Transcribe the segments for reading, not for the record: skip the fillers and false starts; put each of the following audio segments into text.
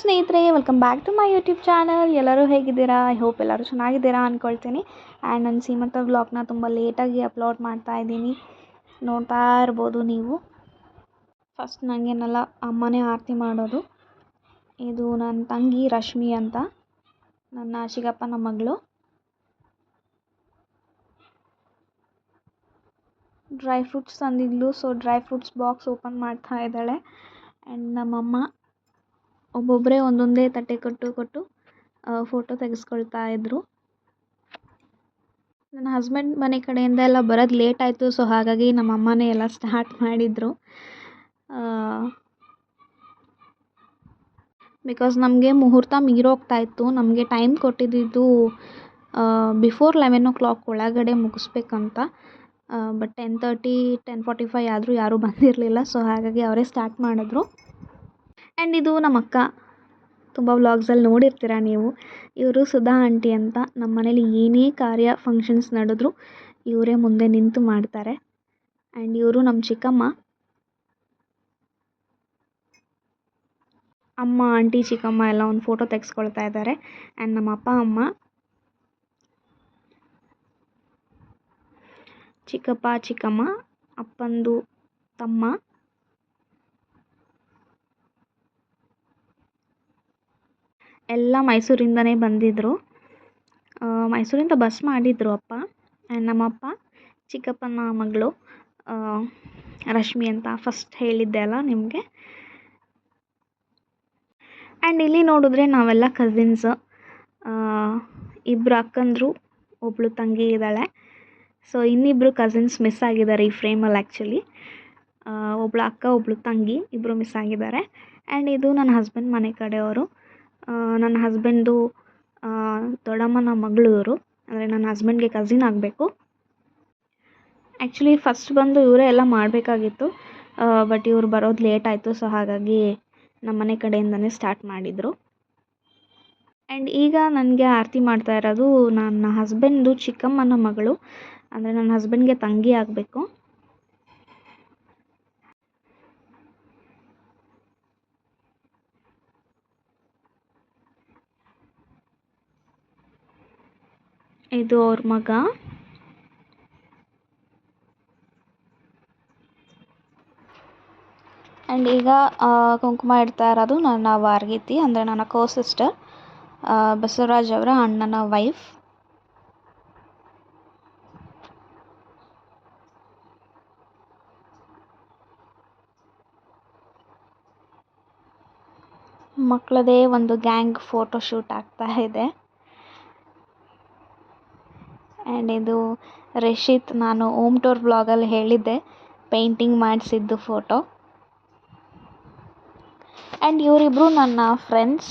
ಸ್ನೇಹಿತರೆ, welcome back to my YouTube channel. ಎಲ್ಲರೂ ಹೇಗಿದ್ದೀರಾ? ಐ ಹೋಪ್ ಎಲ್ಲರೂ ಚೆನ್ನಾಗಿದ್ದೀರಾ ಅಂದ್ಕೊಳ್ತೀನಿ. ಆ್ಯಂಡ್ ನನ್ನ ಸೀಮಂತ ವ್ಲಾಗ್ನ ತುಂಬ ಲೇಟಾಗಿ ಅಪ್ಲೋಡ್ ಮಾಡ್ತಾ ಇದ್ದೀನಿ, ನೋಡ್ತಾ ಇರ್ಬೋದು ನೀವು. ಫಸ್ಟ್ ನನಗೇನೆಲ್ಲ ಅಮ್ಮನೇ ಆರತಿ ಮಾಡೋದು. ಇದು ನನ್ನ ತಂಗಿ ರಶ್ಮಿ ಅಂತ, ನನ್ನ ಚಿಕ್ಕಪ್ಪನ ಮಗಳು. ಡ್ರೈ ಫ್ರೂಟ್ಸ್ ತಂದಿದ್ಲು, so dry fruits box open ಮಾಡ್ತಾ ಇದ್ದಾಳೆ. ಆ್ಯಂಡ್ ನಮ್ಮಮ್ಮ ಒಬ್ಬೊಬ್ಬರೇ ಒಂದೊಂದೇ ತಟ್ಟೆ ಕೊಟ್ಟು ಫೋಟೋ ತೆಗೆಸ್ಕೊಳ್ತಾ ಇದ್ದರು. ನನ್ನ ಹಸ್ಬೆಂಡ್ ಮನೆ ಕಡೆಯಿಂದ ಎಲ್ಲ ಬರೋದು ಲೇಟ್ ಆಯಿತು, ಸೊ ಹಾಗಾಗಿ ನಮ್ಮಮ್ಮನೇ ಎಲ್ಲ ಸ್ಟಾರ್ಟ್ ಮಾಡಿದರು. ಬಿಕಾಸ್ ನಮಗೆ ಮುಹೂರ್ತ ಮೀರೋಗ್ತಾ ಇತ್ತು. ನಮಗೆ ಟೈಮ್ ಕೊಟ್ಟಿದ್ದು ಬಿಫೋರ್ 11 o'clock ಒಳಗಡೆ ಮುಗಿಸ್ಬೇಕಂತ. ಬಟ್ 10:30, 10:45 ಆದರೂ ಯಾರೂ ಬಂದಿರಲಿಲ್ಲ, ಸೊ ಹಾಗಾಗಿ ಅವರೇ ಸ್ಟಾರ್ಟ್ ಮಾಡಿದ್ರು. ಆ್ಯಂಡ್ ಇದು ನಮ್ಮ ಅಕ್ಕ, ತುಂಬ ವ್ಲಾಗ್ಸಲ್ಲಿ ನೋಡಿರ್ತೀರ ನೀವು. ಇವರು ಸುಧಾ ಆಂಟಿ ಅಂತ. ನಮ್ಮ ಮನೇಲಿ ಏನೇ ಕಾರ್ಯ ಫಂಕ್ಷನ್ಸ್ ನಡೆದ್ರು ಇವರೇ ಮುಂದೆ ನಿಂತು ಮಾಡ್ತಾರೆ. ಆ್ಯಂಡ್ ಇವರು ನಮ್ಮ ಚಿಕ್ಕಮ್ಮ. ಅಮ್ಮ, ಆಂಟಿ, ಚಿಕ್ಕಮ್ಮ ಎಲ್ಲ ಒಂದು ಫೋಟೋ ತೆಗೆಸ್ಕೊಳ್ತಾ ಇದ್ದಾರೆ. ಆ್ಯಂಡ್ ನಮ್ಮ ಅಪ್ಪ ಅಮ್ಮ, ಚಿಕ್ಕಪ್ಪ, ಚಿಕ್ಕಮ್ಮ, ಅಪ್ಪಂದು ತಮ್ಮ, ಎಲ್ಲ ಮೈಸೂರಿಂದನೇ ಬಂದಿದ್ದರು. ಮೈಸೂರಿಂದ ಬಸ್ ಮಾಡಿದ್ರು ಅಪ್ಪ. ಆ್ಯಂಡ್ ನಮ್ಮಪ್ಪ ಚಿಕ್ಕಪ್ಪನ ಮಗಳು ರಶ್ಮಿ ಅಂತ ಫಸ್ಟ್ ಹೇಳಿದ್ದೆ ಅಲ್ಲ ನಿಮಗೆ. ಆ್ಯಂಡ್ ಇಲ್ಲಿ ನೋಡಿದ್ರೆ ನಾವೆಲ್ಲ ಕಸಿನ್ಸ್. ಇಬ್ಬರು ಅಕ್ಕಂದರು, ಒಬ್ಬಳು ತಂಗಿ ಇದ್ದಾಳೆ. ಸೊ ಇನ್ನಿಬ್ಬರು ಕಸಿನ್ಸ್ ಮಿಸ್ ಆಗಿದ್ದಾರೆ ಈ ಫ್ರೇಮಲ್ಲಿ. ಆ್ಯಕ್ಚುಲಿ ಒಬ್ಬಳು ಅಕ್ಕ, ಒಬ್ಬಳು ತಂಗಿ, ಇಬ್ಬರು ಮಿಸ್ ಆಗಿದ್ದಾರೆ. ಆ್ಯಂಡ್ ಇದು ನನ್ನ ಹಸ್ಬೆಂಡ್ ಮನೆ ಕಡೆಯವರು. ನನ್ನ ಹಸ್ಬೆಂಡು ದೊಡ್ಡಮ್ಮನ ಮಗಳು ಇವರು, ಅಂದರೆ ನನ್ನ ಹಸ್ಬೆಂಡ್ಗೆ ಕಸಿನ್ ಆಗಬೇಕು. ಆ್ಯಕ್ಚುಲಿ ಫಸ್ಟ್ ಬಂದು ಇವರೇ ಎಲ್ಲ ಮಾಡಬೇಕಾಗಿತ್ತು, ಬಟ್ ಇವ್ರು ಬರೋದು ಲೇಟ್ ಆಯಿತು, ಸೊ ಹಾಗಾಗಿ ನಮ್ಮ ಮನೆ ಕಡೆಯಿಂದನೇ ಸ್ಟಾರ್ಟ್ ಮಾಡಿದರು. ಆ್ಯಂಡ್ ಈಗ ನನಗೆ ಆರತಿ ಮಾಡ್ತಾ ಇರೋದು ನನ್ನ ಹಸ್ಬೆಂಡು ಚಿಕ್ಕಮ್ಮನ ಮಗಳು, ಅಂದರೆ ನನ್ನ ಹಸ್ಬೆಂಡ್ಗೆ ತಂಗಿ ಆಗಬೇಕು. ಇದು ಅವ್ರ ಮಗ. ಆ್ಯಂಡ್ ಈಗ ಕುಂಕುಮ ಇಡ್ತಾ ಇರೋದು ನನ್ನ ವಾರ್ಗಿತಿ, ಅಂದರೆ ನನ್ನ ಕೋ ಸಿಸ್ಟರ್, ಬಸವರಾಜ್ ಅವರ ಅಣ್ಣನ ವೈಫ್. ಮಕ್ಕಳದೇ ಒಂದು ಗ್ಯಾಂಗ್ ಫೋಟೋ ಶೂಟ್ ಆಗ್ತಾ ಇದೆ. ಆ್ಯಂಡ್ ಇದು ರಿಷಿತ್, ನಾನು ಹೋಮ್ ಟೂರ್ ಬ್ಲಾಗಲ್ಲಿ ಹೇಳಿದ್ದೆ, ಪೇಂಟಿಂಗ್ ಮಾಡಿಸಿದ್ದು ಫೋಟೋ. ಆ್ಯಂಡ್ ಇವರಿಬ್ಬರು ನನ್ನ ಫ್ರೆಂಡ್ಸ್.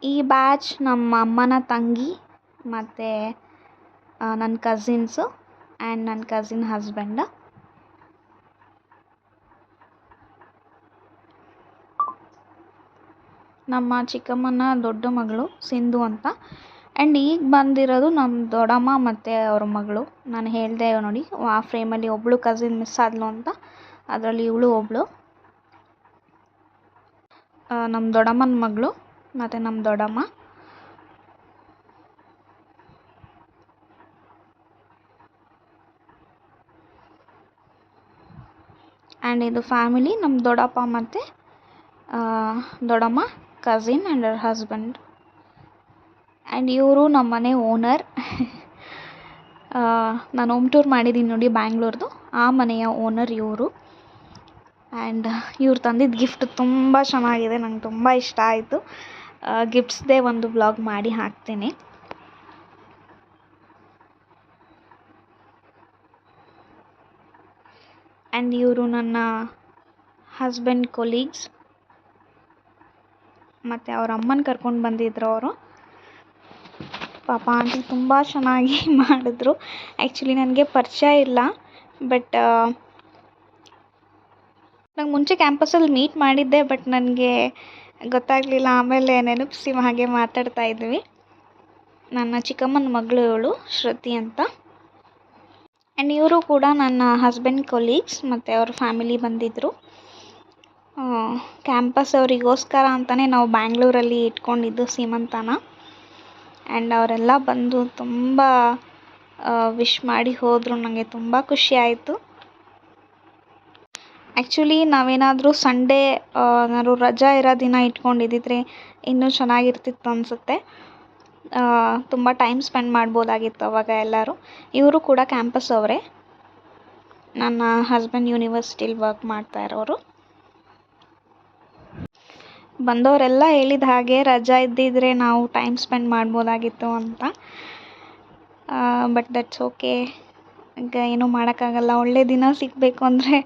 ಈ ಬ್ಯಾಚ್ ನಮ್ಮ ಅಮ್ಮನ ತಂಗಿ ಮತ್ತು ನನ್ನ ಕಸಿನ್ಸು ಆ್ಯಂಡ್ ನನ್ನ ಕಸಿನ್ ಹಸ್ಬೆಂಡ. ನಮ್ಮ ಚಿಕ್ಕಮ್ಮನ ದೊಡ್ಡ ಮಗಳು ಸಿಂಧು ಅಂತ. ಆ್ಯಂಡ್ ಈಗ ಬಂದಿರೋದು ನಮ್ಮ ದೊಡ್ಡಮ್ಮ ಮತ್ತು ಅವ್ರ ಮಗಳು. ನಾನು ಹೇಳಿದೆ ನೋಡಿ, ಆ ಫ್ರೇಮಲ್ಲಿ ಒಬ್ಬಳು ಕಸಿನ್ ಮಿಸ್ ಆದ್ಲು ಅಂತ, ಅದರಲ್ಲಿ ಇವಳು ಒಬ್ಬಳು, ನಮ್ಮ ದೊಡ್ಡಮ್ಮನ ಮಗಳು ಮತ್ತು ನಮ್ಮ ದೊಡ್ಡಮ್ಮ. ಆ್ಯಂಡ್ ಇದು ಫ್ಯಾಮಿಲಿ, ನಮ್ಮ ದೊಡ್ಡಪ್ಪ ಮತ್ತು ದೊಡ್ಡಮ್ಮ cousin and our husband. And ಇವರು ನಮ್ಮ ಮನೆ ಓನರ್. ನಾನು ಹೋಮ್ ಟೂರ್ ಮಾಡಿದ್ದೀನಿ ನೋಡಿ ಬ್ಯಾಂಗ್ಳೂರ್ದು, ಆ ಮನೆಯ ಓನರ್ ಇವರು. ಆ್ಯಂಡ್ ಇವ್ರು ತಂದಿದ್ದ ಗಿಫ್ಟ್ ತುಂಬ ಚೆನ್ನಾಗಿದೆ, ನಂಗೆ ತುಂಬ ಇಷ್ಟ ಆಯಿತು. ಗಿಫ್ಟ್ಸ್ದೇ ಒಂದು ವ್ಲಾಗ್ ಮಾಡಿ ಹಾಕ್ತೀನಿ. ಆ್ಯಂಡ್ ಇವರು ನನ್ನ ಹಸ್ಬೆಂಡ್ ಕೊಲೀಗ್ಸ್, ಮತ್ತು ಅವ್ರ ಅಮ್ಮನ ಕರ್ಕೊಂಡು ಬಂದಿದ್ರು ಅವರು. ಪಾಪ ಆಂಟಿ ತುಂಬ ಚೆನ್ನಾಗಿ ಮಾಡಿದ್ರು. ಆ್ಯಕ್ಚುಲಿ ನನಗೆ ಪರಿಚಯ ಇಲ್ಲ, ಬಟ್ ನಂಗೆ ಮುಂಚೆ ಕ್ಯಾಂಪಸಲ್ಲಿ ಮೀಟ್ ಮಾಡಿದ್ದೆ, ಬಟ್ ನನಗೆ ಗೊತ್ತಾಗಲಿಲ್ಲ. ಆಮೇಲೆ ನೆನಪಿಸಿ ಹಾಗೆ ಮಾತಾಡ್ತಾ ಇದ್ವಿ. ನನ್ನ ಚಿಕ್ಕಮ್ಮನ ಮಗಳು ಇವಳು, ಶ್ರುತಿ ಅಂತ. ಆ್ಯಂಡ್ ಇವರು ಕೂಡ ನನ್ನ ಹಸ್ಬೆಂಡ್ ಕೊಲೀಗ್ಸ್, ಮತ್ತು ಅವ್ರ ಫ್ಯಾಮಿಲಿ ಬಂದಿದ್ದರು. ಕ್ಯಾಂಪಸ್ ಅವರಿಗೋಸ್ಕರ ಅಂತಲೇ ನಾವು ಬ್ಯಾಂಗ್ಳೂರಲ್ಲಿ ಇಟ್ಕೊಂಡಿದ್ದು ಸೀಮಂತನ. ಆ್ಯಂಡ್ ಅವರೆಲ್ಲ ಬಂದು ತುಂಬ ವಿಶ್ ಮಾಡಿ ಹೋದರು. ನನಗೆ ತುಂಬ ಖುಷಿ ಆಯಿತು. ಆ್ಯಕ್ಚುಲಿ ನಾವೇನಾದರೂ ಸಂಡೇ ಏನಾದ್ರು ರಜಾ ಇರೋ ದಿನ ಇಟ್ಕೊಂಡಿದ್ದಿದ್ರೆ ಇನ್ನೂ ಚೆನ್ನಾಗಿರ್ತಿತ್ತು ಅನಿಸುತ್ತೆ. ತುಂಬ ಟೈಮ್ ಸ್ಪೆಂಡ್ ಮಾಡ್ಬೋದಾಗಿತ್ತು ಅವಾಗ ಎಲ್ಲರೂ. ಇವರು ಕೂಡ ಕ್ಯಾಂಪಸ್ ಅವರೇ. ನನ್ನ ಹಸ್ಬೆಂಡ್ ಯೂನಿವರ್ಸಿಟಿಲಿ ವರ್ಕ್ ಮಾಡ್ತಾ ಇರೋರು. ಬಂದವರೆಲ್ಲ ಹೇಳಿದ ಹಾಗೆ ರಜಾ ಇದ್ದಿದ್ರೆ ನಾವು ಟೈಮ್ ಸ್ಪೆಂಡ್ ಮಾಡ್ಬೋದಾಗಿತ್ತು ಅಂತ. But that's okay. ಈಗ ಏನೂ ಮಾಡೋಕ್ಕಾಗಲ್ಲ. ಒಳ್ಳೆ ದಿನ ಸಿಗಬೇಕು ಅಂದರೆ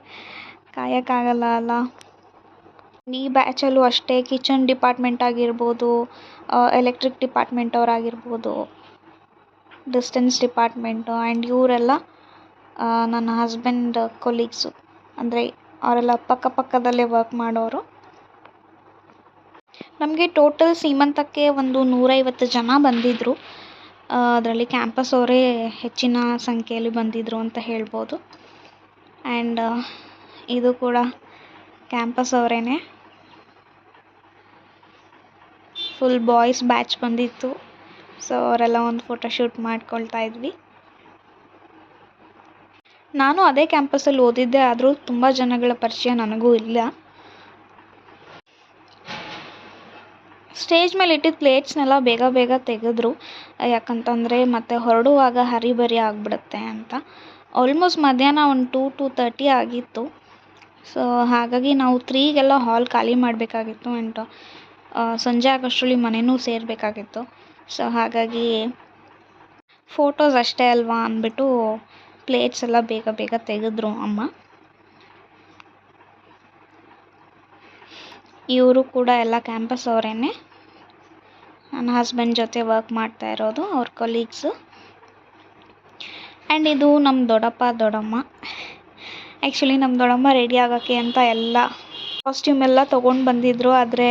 ಕಾಯೋಕ್ಕಾಗಲ್ಲ ಅಲ್ಲ. ಈ ಬ್ಯಾಚಲ್ಲೂ ಅಷ್ಟೇ ಕಿಚನ್ ಡಿಪಾರ್ಟ್ಮೆಂಟ್ ಆಗಿರ್ಬೋದು, ಎಲೆಕ್ಟ್ರಿಕ್ ಡಿಪಾರ್ಟ್ಮೆಂಟ್ ಅವರಾಗಿರ್ಬೋದು, ಡಿಸ್ಟೆನ್ಸ್ ಡಿಪಾರ್ಟ್ಮೆಂಟು ಆ್ಯಂಡ್ ಇವರೆಲ್ಲ ನನ್ನ ಹಸ್ಬೆಂಡ್ ಕೊಲೀಗ್ಸು. ಅಂದರೆ ಅವರೆಲ್ಲ ಪಕ್ಕದಲ್ಲೇ ವರ್ಕ್ ಮಾಡೋರು. ನಮಗೆ ಟೋಟಲ್ ಸೀಮಂತಕ್ಕೆ ಒಂದು 150 ಜನ ಬಂದಿದ್ದರು. ಅದರಲ್ಲಿ ಕ್ಯಾಂಪಸ್ ಅವರೇ ಹೆಚ್ಚಿನ ಸಂಖ್ಯೆಯಲ್ಲಿ ಬಂದಿದ್ದರು ಅಂತ ಹೇಳ್ಬೋದು. ಆ್ಯಂಡ್ ಇದು ಕೂಡ ಕ್ಯಾಂಪಸ್ ಅವರೇನೆ. ಫುಲ್ ಬಾಯ್ಸ್ ಬ್ಯಾಚ್ ಬಂದಿತ್ತು. ಸೊ ಅವರೆಲ್ಲ ಒಂದು ಫೋಟೋಶೂಟ್ ಮಾಡ್ಕೊಳ್ತಾ ಇದ್ವಿ. ನಾನು ಅದೇ ಕ್ಯಾಂಪಸ್ಸಲ್ಲಿ ಓದಿದ್ದೆ, ಆದರೂ ತುಂಬ ಜನಗಳ ಪರಿಚಯ ನನಗೂ ಇಲ್ಲ. ಸ್ಟೇಜ್ ಮೇಲೆ ಇಟ್ಟಿದ್ದ ಪ್ಲೇಟ್ಸ್ನೆಲ್ಲ ಬೇಗ ತೆಗೆದ್ರು. ಯಾಕಂತಂದರೆ ಮತ್ತೆ ಹೊರಡುವಾಗ ಹರಿಬರಿ ಆಗಿಬಿಡುತ್ತೆ ಅಂತ. ಆಲ್ಮೋಸ್ಟ್ ಮಧ್ಯಾಹ್ನ ಒಂದು 2-2:30 ಆಗಿತ್ತು. ಸೊ ಹಾಗಾಗಿ ನಾವು 3ಗೆಲ್ಲ ಹಾಲ್ ಖಾಲಿ ಮಾಡಬೇಕಾಗಿತ್ತು. ಆ್ಯಂಡ್ ಸಂಜೆ ಆಗೋಷ್ಟರಲ್ಲಿ ಮನೆಯೂ ಸೇರಬೇಕಾಗಿತ್ತು. ಸೊ ಹಾಗಾಗಿ ಫೋಟೋಸ್ ಅಷ್ಟೇ ಅಲ್ವಾ ಅಂದ್ಬಿಟ್ಟು ಪ್ಲೇಟ್ಸ್ ಎಲ್ಲ ಬೇಗ ತೆಗೆದ್ರು ಅಮ್ಮ. ಇವರು ಕೂಡ ಎಲ್ಲ ಕ್ಯಾಂಪಸ್ ಅವರೇನೆ. ನನ್ನ ಹಸ್ಬೆಂಡ್ ಜೊತೆ ವರ್ಕ್ ಮಾಡ್ತಾ ಇರೋದು, ಅವ್ರ ಕೊಲೀಗ್ಸು. ಆ್ಯಂಡ್ ಇದು ನಮ್ಮ ದೊಡ್ಡಮ್ಮ. ಆ್ಯಕ್ಚುಲಿ ನಮ್ಮ ದೊಡ್ಡಮ್ಮ ರೆಡಿ ಆಗೋಕ್ಕೆ ಅಂತ ಎಲ್ಲ ಕಾಸ್ಟ್ಯೂಮ್ ಎಲ್ಲ ತೊಗೊಂಡು ಬಂದಿದ್ದರು. ಆದರೆ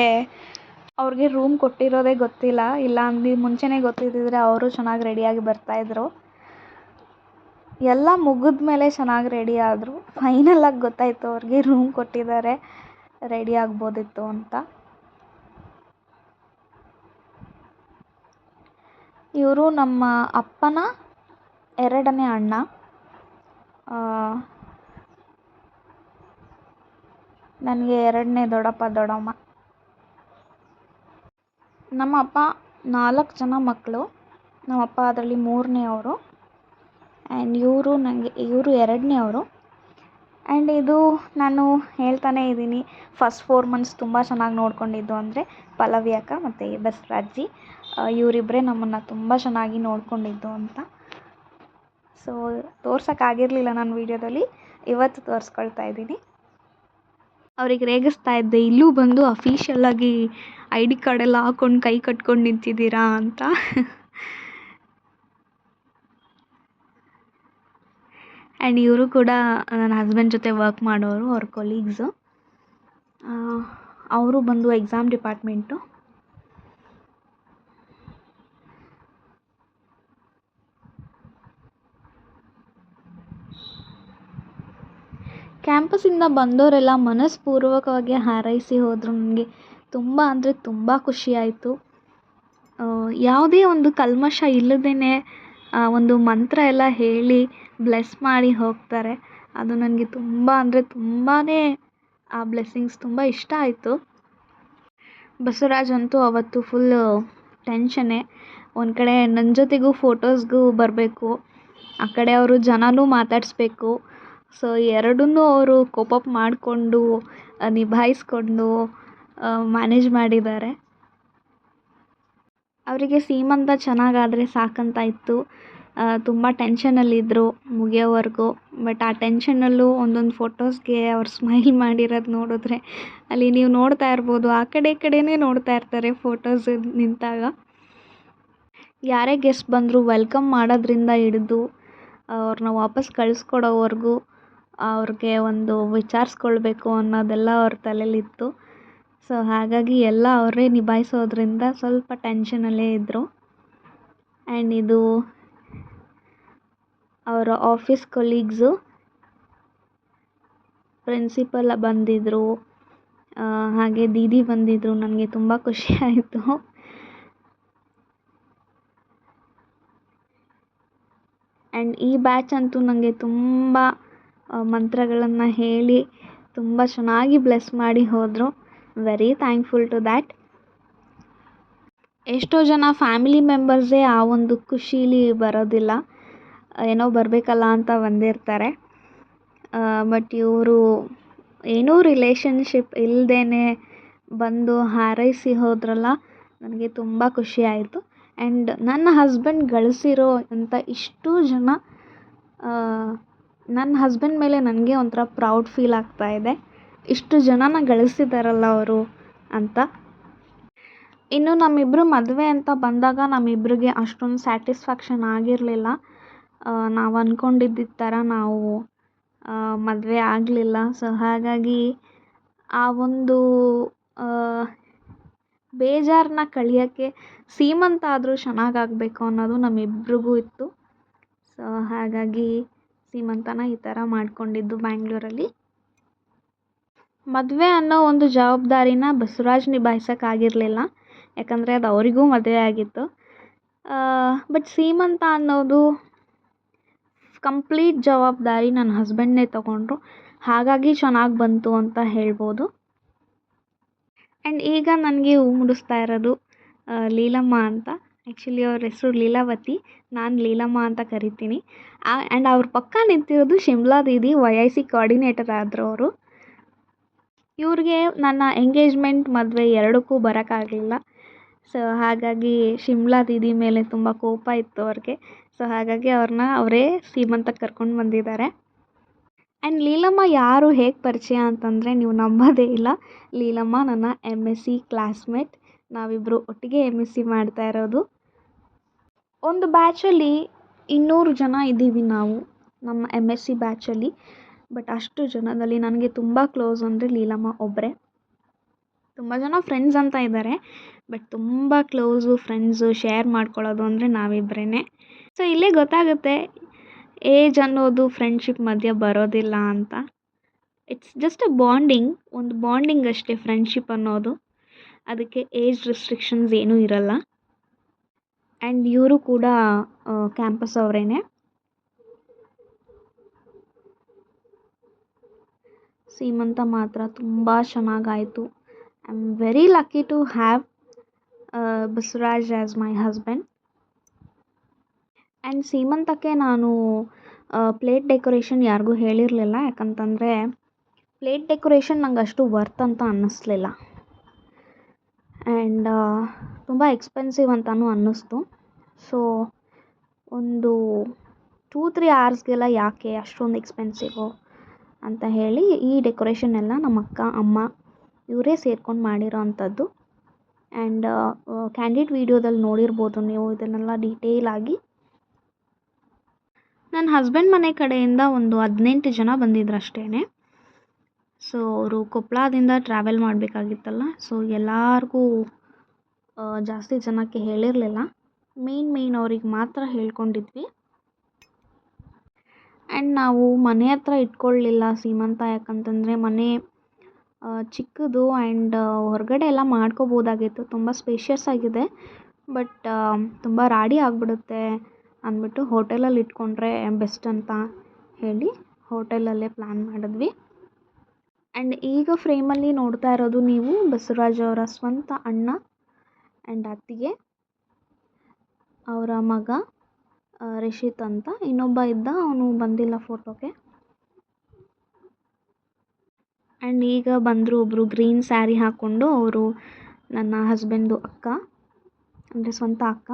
ಅವ್ರಿಗೆ ರೂಮ್ ಕೊಟ್ಟಿರೋದೇ ಗೊತ್ತಿಲ್ಲ. ಇಲ್ಲ ಅಂದು ಮುಂಚೆನೇ ಗೊತ್ತಿದ್ದಿದ್ರೆ ಅವರು ಚೆನ್ನಾಗಿ ರೆಡಿಯಾಗಿ ಬರ್ತಾಯಿದ್ರು. ಎಲ್ಲ ಮುಗಿದ ಮೇಲೆ ಚೆನ್ನಾಗಿ ರೆಡಿ ಆದರು. ಫೈನಲಾಗಿ ಗೊತ್ತಾಯಿತು ಅವ್ರಿಗೆ ರೂಮ್ ಕೊಟ್ಟಿದ್ದಾರೆ, ರೆಡಿ ಆಗ್ಬೋದಿತ್ತು ಅಂತ. ಇವರು ನಮ್ಮ ಅಪ್ಪನ 2ನೇ ಅಣ್ಣ. ನನಗೆ 2ನೇ ದೊಡ್ಡಮ್ಮ. ನಮ್ಮ ಅಪ್ಪ 4 ಜನ ಮಕ್ಕಳು. ನಮ್ಮ ಅಪ್ಪ ಅದರಲ್ಲಿ 3ನೇ ಅವರು. ಆ್ಯಂಡ್ ಇವರು 2ನೇ ಅವರು. ಆ್ಯಂಡ್ ಇದು ನಾನು ಹೇಳ್ತಾನೇ ಇದ್ದೀನಿ, ಫಸ್ಟ್ 4 ಮಂತ್ಸ್ ತುಂಬ ಚೆನ್ನಾಗಿ ನೋಡ್ಕೊಂಡಿದ್ದು ಅಂದರೆ ಪಲ್ಲವಿ ಅಕ್ಕ ಮತ್ತು ಬಸವರಾಜಿ. ಇವರಿಬ್ಬರೇ ನಮ್ಮನ್ನು ತುಂಬ ಚೆನ್ನಾಗಿ ನೋಡ್ಕೊಂಡಿದ್ದು ಅಂತ. ಸೊ ತೋರ್ಸೋಕ್ಕಾಗಿರಲಿಲ್ಲ ನಾನು ವೀಡಿಯೋದಲ್ಲಿ, ಇವತ್ತು ತೋರಿಸ್ಕೊಳ್ತಾ ಇದ್ದೀನಿ. ಅವ್ರಿಗೆ ರೇಗಿಸ್ತಾ ಇದ್ದೆ, ಇಲ್ಲೂ ಬಂದು ಅಫಿಷಿಯಲ್ಲಾಗಿ ID ಕಾರ್ಡೆಲ್ಲ ಹಾಕ್ಕೊಂಡು ಕೈ ಕಟ್ಕೊಂಡು ನಿಂತಿದ್ದೀರಾ ಅಂತ. ಆ್ಯಂಡ್ ಇವರು ಕೂಡ ನನ್ನ ಹಸ್ಬೆಂಡ್ ಜೊತೆ ವರ್ಕ್ ಮಾಡೋರು, ಅವ್ರ ಕೊಲೀಗ್ಸು. ಅವರು ಬಂದು ಎಕ್ಸಾಮ್ ಡಿಪಾರ್ಟ್ಮೆಂಟು. ಕ್ಯಾಂಪಸ್ಸಿಂದ ಬಂದವರೆಲ್ಲ ಮನಸ್ಪೂರ್ವಕವಾಗಿ ಹಾರೈಸಿ ಹೋದರು. ನನಗೆ ತುಂಬ ಅಂದರೆ ತುಂಬ ಖುಷಿಯಾಯಿತು. ಯಾವುದೇ ಒಂದು ಕಲ್ಮಶ ಇಲ್ಲದೇ ಒಂದು ಮಂತ್ರ ಎಲ್ಲ ಹೇಳಿ ಬ್ಲೆಸ್ ಮಾಡಿ ಹೋಗ್ತಾರೆ. ಅದು ನನಗೆ ತುಂಬ ಅಂದರೆ ತುಂಬಾ ಆ ಬ್ಲೆಸ್ಸಿಂಗ್ಸ್ ತುಂಬ ಇಷ್ಟ ಆಯಿತು. ಬಸವರಾಜ್ ಅಂತೂ ಅವತ್ತು ಫುಲ್ಲು ಟೆನ್ಷನ್ನೇ. ಒಂದು ಕಡೆ ನನ್ನ ಜೊತೆಗೂ ಫೋಟೋಸ್ಗೂ ಬರಬೇಕು, ಆ ಕಡೆ ಅವರು ಜನನೂ ಮಾತಾಡಿಸ್ಬೇಕು. ಸೊ ಎರಡನ್ನೂ ಅವರು ಕೋಪಪ್ ಮಾಡಿಕೊಂಡು ನಿಭಾಯಿಸ್ಕೊಂಡು ಮ್ಯಾನೇಜ್ ಮಾಡಿದ್ದಾರೆ. ಅವರಿಗೆ ಸೀಮಂತ ಚೆನ್ನಾಗಾದರೆ ಸಾಕಂತ ಇತ್ತು. ತುಂಬ ಟೆನ್ಷನಲ್ಲಿದ್ದರು ಮುಗಿಯೋವರೆಗೂ. ಬಟ್ ಆ ಟೆನ್ಷನ್ನಲ್ಲೂ ಒಂದೊಂದು ಫೋಟೋಸ್ಗೆ ಅವ್ರು ಸ್ಮೈಲ್ ಮಾಡಿರೋದು ನೋಡಿದ್ರೆ ಅಲ್ಲಿ ನೀವು ನೋಡ್ತಾ ಇರ್ಬೋದು, ಆ ಕಡೆ ಈ ಕಡೆನೇ ನೋಡ್ತಾ ಇರ್ತಾರೆ ಫೋಟೋಸ್ ನಿಂತಾಗ. ಯಾರೇ ಗೆಸ್ಟ್ ಬಂದರೂ ವೆಲ್ಕಮ್ ಮಾಡೋದ್ರಿಂದ ಹಿಡಿದು ಅವ್ರನ್ನ ವಾಪಸ್ ಕಳಿಸ್ಕೊಡೋವರೆಗೂ ಅವ್ರಿಗೆ ಒಂದು ವಿಚಾರಿಸ್ಕೊಳ್ಬೇಕು ಅನ್ನೋದೆಲ್ಲ ಅವ್ರ ತಲೆಯಲ್ಲಿತ್ತು. ಸೊ ಹಾಗಾಗಿ ಎಲ್ಲ ಅವರೇ ನಿಭಾಯಿಸೋದ್ರಿಂದ ಸ್ವಲ್ಪ ಟೆನ್ಷನಲ್ಲೇ ಇದ್ದರು. ಆ್ಯಂಡ್ ಇದು ಅವರ ಆಫೀಸ್ ಕೊಲೀಗ್ಸು. ಪ್ರಿನ್ಸಿಪಲ್ ಬಂದಿದ್ದರು, ಹಾಗೆ ದೀದಿ ಬಂದಿದ್ದರು. ನನಗೆ ತುಂಬ ಖುಷಿ ಆಯಿತು. ಆ್ಯಂಡ್ ಈ ಬ್ಯಾಚ್ ಅಂತೂ ನನಗೆ ತುಂಬ ಮಂತ್ರಗಳನ್ನು ಹೇಳಿ ತುಂಬ ಚೆನ್ನಾಗಿ ಬ್ಲೆಸ್ ಮಾಡಿ ಹೋದರು. Very thankful to that. ಎಷ್ಟೋ ಜನ ಫ್ಯಾಮಿಲಿ ಮೆಂಬರ್ಸೇ ಆ ಒಂದು ಖುಷೀಲಿ ಬರೋದಿಲ್ಲ, ಏನೋ ಬರಬೇಕಲ್ಲ ಅಂತ ಬಂದಿರ್ತಾರೆ. ಬಟ್ ಇವರು ಏನೂ ರಿಲೇಷನ್ಶಿಪ್ ಇಲ್ಲದೇ ಬಂದು ಹಾರೈಸಿ ಹೋದ್ರಲ್ಲ, ನನಗೆ ತುಂಬ ಖುಷಿ ಆಯಿತು. ಆ್ಯಂಡ್ ನನ್ನ ಹಸ್ಬೆಂಡ್ ಗಳಿಸಿರೋ ಅಂಥ ಇಷ್ಟು ಜನ, ನನ್ನ ಹಸ್ಬೆಂಡ್ ಮೇಲೆ ನನಗೆ ಒಂಥರ ಪ್ರೌಡ್ ಫೀಲ್ ಆಗ್ತಾಯಿದೆ. ಇಷ್ಟು ಜನನ ಗಳಿಸಿದಾರಲ್ಲ ಅವರು ಅಂತ. ಇನ್ನು ನಮ್ಮಿಬ್ಬರು ಮದುವೆ ಅಂತ ಬಂದಾಗ ನಮ್ಮಿಬ್ಬರಿಗೆ ಅಷ್ಟೊಂದು ಸ್ಯಾಟಿಸ್ಫ್ಯಾಕ್ಷನ್ ಆಗಿರಲಿಲ್ಲ. ನಾವು ಅಂದ್ಕೊಂಡಿದ್ದ ಥರ ನಾವು ಮದುವೆ ಆಗಲಿಲ್ಲ. ಸೊ ಹಾಗಾಗಿ ಆ ಒಂದು ಬೇಜಾರನ್ನ ಕಳೆಯೋಕ್ಕೆ ಸೀಮಂತ ಆದರೂ ಚೆನ್ನಾಗಾಗಬೇಕು ಅನ್ನೋದು ನಮ್ಮಿಬ್ರಿಗೂ ಇತ್ತು. ಸೊ ಹಾಗಾಗಿ ಸೀಮಂತನ ಈ ಥರ ಮಾಡ್ಕೊಂಡಿದ್ದು ಬ್ಯಾಂಗ್ಳೂರಲ್ಲಿ. ಮದುವೆ ಅನ್ನೋ ಒಂದು ಜವಾಬ್ದಾರಿನ ಬಸವರಾಜ್ ನಿಭಾಯಿಸೋಕ್ಕಾಗಿರಲಿಲ್ಲ, ಯಾಕಂದರೆ ಅದು ಅವರಿಗೂ ಮದುವೆ ಆಗಿತ್ತು. ಬಟ್ ಸೀಮಂತ ಅನ್ನೋದು ಕಂಪ್ಲೀಟ್ ಜವಾಬ್ದಾರಿ ನನ್ನ ಹಸ್ಬೆಂಡ್ನೇ ತೊಗೊಂಡ್ರು. ಹಾಗಾಗಿ ಚೆನ್ನಾಗಿ ಬಂತು ಅಂತ ಹೇಳ್ಬೋದು. ಆ್ಯಂಡ್ ಈಗ ನನಗೆ ಹೂ ಮುಡಿಸ್ತಾ ಇರೋದು ಲೀಲಮ್ಮ ಅಂತ. ಆ್ಯಕ್ಚುಲಿ ಅವ್ರ ಹೆಸರು ಲೀಲಾವತಿ, ನಾನು ಲೀಲಮ್ಮ ಅಂತ ಕರಿತೀನಿ. ಆ್ಯಂಡ್ ಅವ್ರ ಪಕ್ಕ ನಿಂತಿರೋದು ಶಿಮ್ಲಾ ದೀದಿ, YIC ಕೋಆರ್ಡಿನೇಟರ್ ಆದರು ಅವರು. ಇವ್ರಿಗೆ ನನ್ನ ಎಂಗೇಜ್ಮೆಂಟ್ ಮದುವೆ ಎರಡಕ್ಕೂ ಬರೋಕ್ಕಾಗಲಿಲ್ಲ. ಸೊ ಹಾಗಾಗಿ ಶಿಮ್ಲಾ ದೀದಿ ಮೇಲೆ ತುಂಬ ಕೋಪ ಇತ್ತು ಅವ್ರಿಗೆ. ಸೊ ಹಾಗಾಗಿ ಅವ್ರನ್ನ ಅವರೇ ಸೀಮಂತಕ್ಕೆ ಕರ್ಕೊಂಡು ಬಂದಿದ್ದಾರೆ. ಆ್ಯಂಡ್ ಲೀಲಮ್ಮ ಯಾರು, ಹೇಗೆ ಪರಿಚಯ ಅಂತಂದರೆ ನೀವು ನಂಬೋದೇ ಇಲ್ಲ. ಲೀಲಮ್ಮ ನನ್ನ MSc ಕ್ಲಾಸ್ಮೇಟ್. ನಾವಿಬ್ಬರು ಒಟ್ಟಿಗೆ MSc ಮಾಡ್ತಾ ಇರೋದು. ಒಂದು ಬ್ಯಾಚಲ್ಲಿ 200 ಜನ ಇದ್ದೀವಿ ನಾವು, ನಮ್ಮ MSc ಬ್ಯಾಚಲ್ಲಿ. ಬಟ್ ಅಷ್ಟು ಜನದಲ್ಲಿ ನನಗೆ ತುಂಬ ಕ್ಲೋಸ್ ಅಂದರೆ ಲೀಲಮ್ಮ ಒಬ್ಬರೇ. ತುಂಬ ಜನ ಫ್ರೆಂಡ್ಸ್ ಅಂತ ಇದ್ದಾರೆ, ಬಟ್ ತುಂಬ ಕ್ಲೋಸು ಫ್ರೆಂಡ್ಸು ಶೇರ್ ಮಾಡ್ಕೊಳ್ಳೋದು ಅಂದರೆ ನಾವಿಬ್ಬರೇ. ಸೊ ಇಲ್ಲೇ ಗೊತ್ತಾಗುತ್ತೆ ಏಜ್ ಅನ್ನೋದು ಫ್ರೆಂಡ್ಶಿಪ್ ಮಧ್ಯೆ ಬರೋದಿಲ್ಲ ಅಂತ. ಇಟ್ಸ್ ಜಸ್ಟ್ ಅ ಬಾಂಡಿಂಗ್, ಒಂದು ಬಾಂಡಿಂಗ್ ಅಷ್ಟೇ ಫ್ರೆಂಡ್ಶಿಪ್ ಅನ್ನೋದು. ಅದಕ್ಕೆ ಏಜ್ ರಿಸ್ಟ್ರಿಕ್ಷನ್ಸ್ ಏನೂ ಇರಲ್ಲ. ಆ್ಯಂಡ್ ಇವರು ಕೂಡ ಕ್ಯಾಂಪಸ್ ಅವರೇನೆ. ಸೀಮಂತ ಮಾತ್ರ ತುಂಬ ಚೆನ್ನಾಗಾಯಿತು. I am very lucky to have Basavaraj as my husband. And ಸೀಮಂತಕ್ಕೆ ನಾನು ಪ್ಲೇಟ್ ಡೆಕೋರೇಷನ್ ಯಾರಿಗೂ ಹೇಳಿರಲಿಲ್ಲ, ಯಾಕಂತಂದರೆ ಪ್ಲೇಟ್ ಡೆಕೋರೇಷನ್ ನಂಗೆ ಅಷ್ಟು ವರ್ತ್ ಅಂತ ಅನ್ನಿಸ್ಲಿಲ್ಲ. ಆ್ಯಂಡ್ ತುಂಬ ಎಕ್ಸ್ಪೆನ್ಸಿವ್ ಅಂತಲೂ ಅನ್ನಿಸ್ತು. ಸೊ ಒಂದು 2-3 ಅವರ್ಸ್ಗೆಲ್ಲ ಯಾಕೆ ಅಷ್ಟೊಂದು ಎಕ್ಸ್ಪೆನ್ಸಿವು ಅಂತ ಹೇಳಿ ಈ ಡೆಕೋರೇಷನ್ ಎಲ್ಲ ನಮ್ಮ ಅಕ್ಕ, ಅಮ್ಮ ಇವರೇ ಸೇರ್ಕೊಂಡು ಮಾಡಿರೋ ಅಂಥದ್ದು. ಆ್ಯಂಡ್ ಕ್ಯಾಂಡಿಡ್ ವೀಡಿಯೋದಲ್ಲಿ ನೋಡಿರ್ಬೋದು ನೀವು ಇದನ್ನೆಲ್ಲ ಡೀಟೇಲಾಗಿ. ನನ್ನ ಹಸ್ಬೆಂಡ್ ಮನೆ ಕಡೆಯಿಂದ ಒಂದು 18 ಜನ ಬಂದಿದ್ರು ಅಷ್ಟೇ. ಸೊ ಅವರು ಕೊಪ್ಪಳದಿಂದ ಟ್ರಾವೆಲ್ ಮಾಡಬೇಕಾಗಿತ್ತಲ್ಲ, ಸೊ ಎಲ್ಲರಿಗೂ ಜಾಸ್ತಿ ಜನಕ್ಕೆ ಹೇಳಿರಲಿಲ್ಲ. ಮೇನ್ ಅವ್ರಿಗೆ ಮಾತ್ರ ಹೇಳ್ಕೊಂಡಿದ್ವಿ. ಆ್ಯಂಡ್ ನಾವು ಮನೆ ಹತ್ರ ಇಟ್ಕೊಳ್ಳಲಿಲ್ಲ ಸೀಮಂತ, ಯಾಕಂತಂದರೆ ಮನೆ ಚಿಕ್ಕದು ಆ್ಯಂಡ್ ಹೊರಗಡೆ ಎಲ್ಲ ಮಾಡ್ಕೋಬೋದಾಗಿತ್ತು. ತುಂಬ ಸ್ಪೇಷಿಯಸ್ ಆಗಿದೆ, ಬಟ್ ತುಂಬ ರಾಡಿ ಆಗಿಬಿಡುತ್ತೆ ಅಂದ್ಬಿಟ್ಟು ಹೋಟೆಲಲ್ಲಿ ಇಟ್ಕೊಂಡ್ರೆ ಬೆಸ್ಟ್ ಅಂತ ಹೇಳಿ ಹೋಟೆಲಲ್ಲೇ ಪ್ಲ್ಯಾನ್ ಮಾಡಿದ್ವಿ. ಆ್ಯಂಡ್ ಈಗ ಫ್ರೇಮಲ್ಲಿ ನೋಡ್ತಾ ಇರೋದು ನೀವು ಬಸವರಾಜ್ ಅವರ ಸ್ವಂತ ಅಣ್ಣ ಆ್ಯಂಡ್ ಅತ್ತಿಗೆ, ಅವರ ಮಗ ರಿಷಿತ್ ಅಂತ. ಇನ್ನೊಬ್ಬ ಇದ್ದ, ಅವನು ಬಂದಿಲ್ಲ ಫೋಟೋಗೆ. ಆ್ಯಂಡ್ ಈಗ ಬಂದರು ಒಬ್ಬರು ಗ್ರೀನ್ ಸ್ಯಾರಿ ಹಾಕ್ಕೊಂಡು, ಅವರು ನನ್ನ ಹಸ್ಬೆಂಡು ಅಕ್ಕ, ಅಂದರೆ ಸ್ವಂತ ಅಕ್ಕ.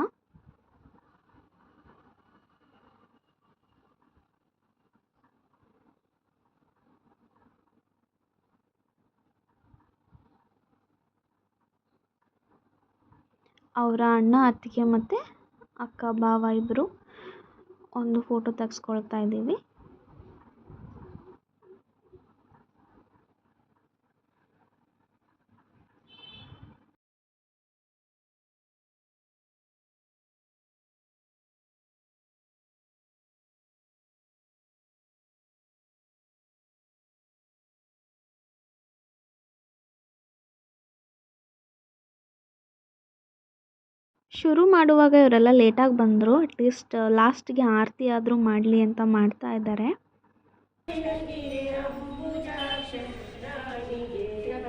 ಅವರ ಅಣ್ಣ, ಅತ್ತಿಗೆ ಮತ್ತು ಅಕ್ಕ, ಭಾವ ಇಬ್ಬರು ಒಂದು ಫೋಟೋ ತೆಗೆಸ್ಕೊಳ್ತಾ ಇದ್ದೀವಿ. ಶುರು ಮಾಡುವಾಗ ಇವರೆಲ್ಲ ಲೇಟಾಗಿ ಬಂದರು. ಅಟ್ಲೀಸ್ಟ್ ಲಾಸ್ಟ್ಗೆ ಆರತಿ ಆದರೂ ಮಾಡಲಿ ಅಂತ ಮಾಡ್ತಾ ಇದ್ದಾರೆ.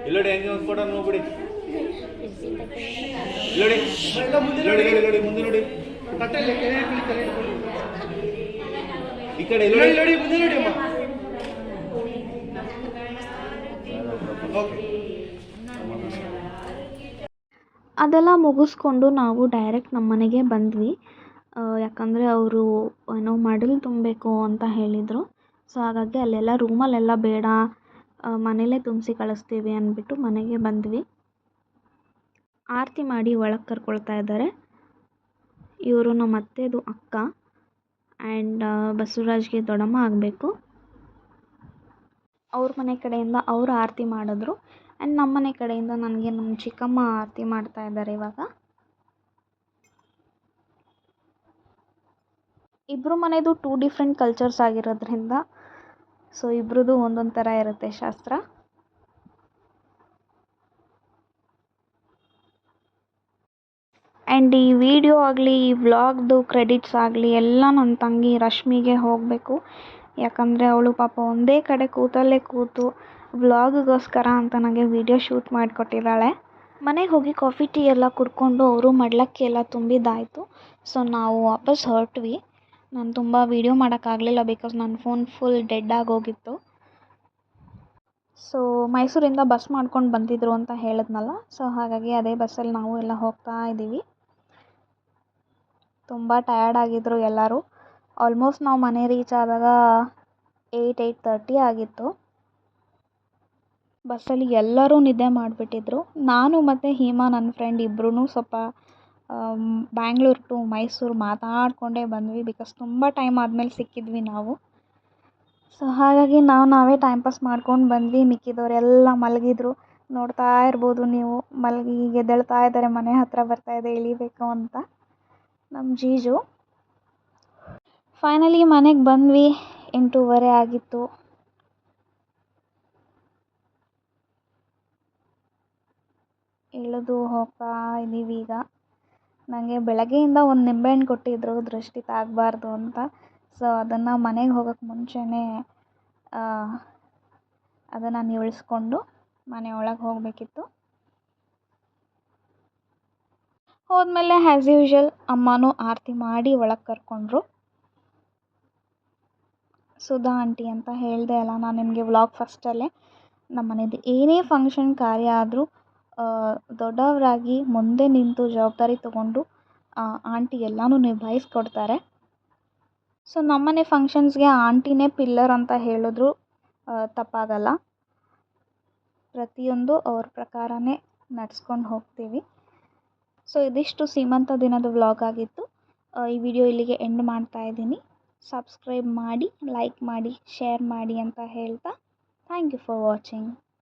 ಇಲ್ಲೋಡಿ ಹೆಂಗೆ ಒಂದು ಫೋಟೋ ನೋಡ್ಬಿಡಿ. ಇಲ್ಲೋಡಿ ಇಲ್ಲೋಡಿ ಮುಂದೆ ನೋಡಿ. ಈ ಕಡೆ ಇಲ್ಲೋಡಿ ಮುಂದೆ ನೋಡಿ ಅಮ್ಮ. ಅದೆಲ್ಲ ಮುಗಿಸ್ಕೊಂಡು ನಾವು ಡೈರೆಕ್ಟ್ ನಮ್ಮ ಮನೆಗೆ ಬಂದ್ವಿ. ಯಾಕಂದರೆ ಅವರು ಏನೋ ಮಡಲು ತುಂಬಬೇಕು ಅಂತ ಹೇಳಿದರು. ಸೊ ಹಾಗಾಗಿ ಅಲ್ಲೆಲ್ಲ ರೂಮಲ್ಲೆಲ್ಲ ಬೇಡ, ಮನೇಲೇ ತುಂಬಿಸಿ ಕಳಿಸ್ತೀವಿ ಅಂದ್ಬಿಟ್ಟು ಮನೆಗೆ ಬಂದ್ವಿ. ಆರತಿ ಮಾಡಿ ಒಳಗೆ ಕರ್ಕೊಳ್ತಾ ಇದ್ದಾರೆ. ಇವರು ನಮ್ಮ ಅತ್ತೆದು ಅಕ್ಕ ಆ್ಯಂಡ್ ಬಸವರಾಜ್ಗೆ ದೊಡ್ಡಮ್ಮ ಆಗಬೇಕು. ಅವ್ರ ಮನೆ ಕಡೆಯಿಂದ ಅವರು ಆರತಿ ಮಾಡಿದ್ರು ಆ್ಯಂಡ್ ನಮ್ಮ ಮನೆ ಕಡೆಯಿಂದ ನನಗೆ ನಮ್ಮ ಚಿಕ್ಕಮ್ಮ ಆರತಿ ಮಾಡ್ತಾ ಇದ್ದಾರೆ ಇವಾಗ. ಇಬ್ಬರು ಮನೆಯದು 2 ಡಿಫ್ರೆಂಟ್ ಕಲ್ಚರ್ಸ್ ಆಗಿರೋದ್ರಿಂದ ಸೊ ಇಬ್ರದ್ದು ಒಂದೊಂದು ಥರ ಇರುತ್ತೆ ಶಾಸ್ತ್ರ. ಆ್ಯಂಡ್ ಈ ವಿಡಿಯೋ ಆಗಲಿ, ಈ ವ್ಲಾಗ್ದು ಕ್ರೆಡಿಟ್ಸ್ ಆಗಲಿ ಎಲ್ಲ ನನ್ನ ತಂಗಿ ರಶ್ಮಿಗೆ ಹೋಗಬೇಕು. ಯಾಕಂದರೆ ಅವಳು ಪಾಪ ಒಂದೇ ಕಡೆ ಕೂತಲ್ಲೇ ಕೂತು ವ್ಲಾಗಿಗೋಸ್ಕರ ಅಂತ ನನಗೆ ವಿಡಿಯೋ ಶೂಟ್ ಮಾಡಿಕೊಟ್ಟಿದ್ದಾಳೆ. ಮನೆಗೆ ಹೋಗಿ ಕಾಫಿ ಟೀ ಎಲ್ಲ ಕುಡ್ಕೊಂಡು ಅವರು ಮಡ್ಲಕ್ಕಿ ಎಲ್ಲ ತುಂಬಿದ್ದಾಯಿತು. ಸೊ ನಾವು ವಾಪಸ್ ಹೊರಟ್ವಿ. ನಾನು ತುಂಬ ವೀಡಿಯೋ ಮಾಡೋಕ್ಕಾಗಲಿಲ್ಲ ಬಿಕಾಸ್ ನನ್ನ ಫೋನ್ ಫುಲ್ ಡೆಡ್ ಆಗೋಗಿತ್ತು. ಸೊ ಮೈಸೂರಿಂದ ಬಸ್ ಮಾಡ್ಕೊಂಡು ಬಂದಿದ್ರು ಅಂತ ಹೇಳಿದ್ನಲ್ಲ, ಸೊ ಹಾಗಾಗಿ ಅದೇ ಬಸ್ಸಲ್ಲಿ ನಾವು ಎಲ್ಲ ಹೋಗ್ತಾ ಇದ್ದೀವಿ. ತುಂಬ ಟಯರ್ಡ್ ಆಗಿದ್ದರು ಎಲ್ಲರೂ. ಆಲ್ಮೋಸ್ಟ್ ನಾವು ಮನೆ ರೀಚ್ ಆದಾಗ 8:30 ಆಗಿತ್ತು. ಬಸ್ಸಲ್ಲಿ ಎಲ್ಲರೂ ನಿದ್ದೆ ಮಾಡಿಬಿಟ್ಟಿದ್ರು. ನಾನು ಮತ್ತು ಹೀಮಾ ನನ್ನ ಫ್ರೆಂಡ್ ಇಬ್ಬರೂ ಸ್ವಲ್ಪ ಬ್ಯಾಂಗ್ಳೂರು ಟು ಮೈಸೂರು ಮಾತಾಡಿಕೊಂಡೇ ಬಂದ್ವಿ ಬಿಕಾಸ್ ತುಂಬ ಟೈಮ್ ಆದಮೇಲೆ ಸಿಕ್ಕಿದ್ವಿ ನಾವು. ಸೊ ಹಾಗಾಗಿ ನಾವೇ ಟೈಮ್ ಪಾಸ್ ಮಾಡ್ಕೊಂಡು ಬಂದ್ವಿ. ಮಿಕ್ಕಿದವರೆಲ್ಲ ಮಲಗಿದ್ರು. ನೋಡ್ತಾ ಇರ್ಬೋದು ನೀವು, ಮಲಗಿ ಎದ್ದೇಳ್ತಾ ಇದ್ದಾರೆ, ಮನೆ ಹತ್ತಿರ ಬರ್ತಾಯಿದೆ ಇಳಿಬೇಕು ಅಂತ. ನಮ್ಮ ಜೀಜು ಫೈನಲಿ ಮನೆಗೆ ಬಂದ್ವಿ. 8:30 ಆಗಿತ್ತು. ಇಳಿದು ಹೋಗ್ತಾ ಇದ್ದೀವಿ ಈಗ. ನನಗೆ ಬೆಳಗ್ಗೆಯಿಂದ ಒಂದು ನಿಂಬೆಹಣ್ಣು ಕೊಟ್ಟಿದ್ದರು ದೃಷ್ಟಿ ತಾಗಬಾರ್ದು ಅಂತ. ಸೊ ಅದನ್ನು ಮನೆಗೆ ಹೋಗೋಕ್ಕೆ ಮುಂಚೆನೇ ಅದನ್ನು ನಿವಳಿಸ್ಕೊಂಡು ಮನೆ ಒಳಗೆ ಹೋಗಬೇಕಿತ್ತು. ಹೋದ್ಮೇಲೆ ಆ್ಯಸ್ ಯೂಶ್ವಲ್ ಅಮ್ಮನೂ ಆರತಿ ಮಾಡಿ ಒಳಗೆ ಕರ್ಕೊಂಡ್ರು. ಸುಧಾ ಆಂಟಿ ಅಂತ ಹೇಳಿದೆ ಅಲ್ಲ ನಾನು ನಿಮಗೆ ವ್ಲಾಗ್ ಫಸ್ಟಲ್ಲೇ, ನಮ್ಮ ಮನೇದು ಏನೇ ಫಂಕ್ಷನ್ ಕಾರ್ಯ ಆದರೂ ದೊಡ್ಡವರಾಗಿ ಮುಂದೆ ನಿಂತು ಜವಾಬ್ದಾರಿ ತೊಗೊಂಡು ಆಂಟಿ ಎಲ್ಲನೂ ನಿಭಾಯಿಸ್ಕೊಡ್ತಾರೆ. ಸೊ ನಮ್ಮನೆ ಫಂಕ್ಷನ್ಸ್ಗೆ ಆಂಟಿನೇ ಪಿಲ್ಲರ್ ಅಂತ ಹೇಳಿದ್ರು ತಪ್ಪಾಗಲ್ಲ. ಪ್ರತಿಯೊಂದು ಅವ್ರ ಪ್ರಕಾರನೇ ನಡ್ಸ್ಕೊಂಡು ಹೋಗ್ತೀವಿ. ಸೊ ಇದಿಷ್ಟು ಸೀಮಂತ ದಿನದ ವ್ಲಾಗ್ ಆಗಿತ್ತು. ಈ ವಿಡಿಯೋ ಇಲ್ಲಿಗೆ ಎಂಡ್ ಮಾಡ್ತಾ ಇದ್ದೀನಿ. ಸಬ್ಸ್ಕ್ರೈಬ್ ಮಾಡಿ, ಲೈಕ್ ಮಾಡಿ, ಶೇರ್ ಮಾಡಿ ಅಂತ ಹೇಳ್ತಾ ಥ್ಯಾಂಕ್ ಯು ಫಾರ್ ವಾಚಿಂಗ್.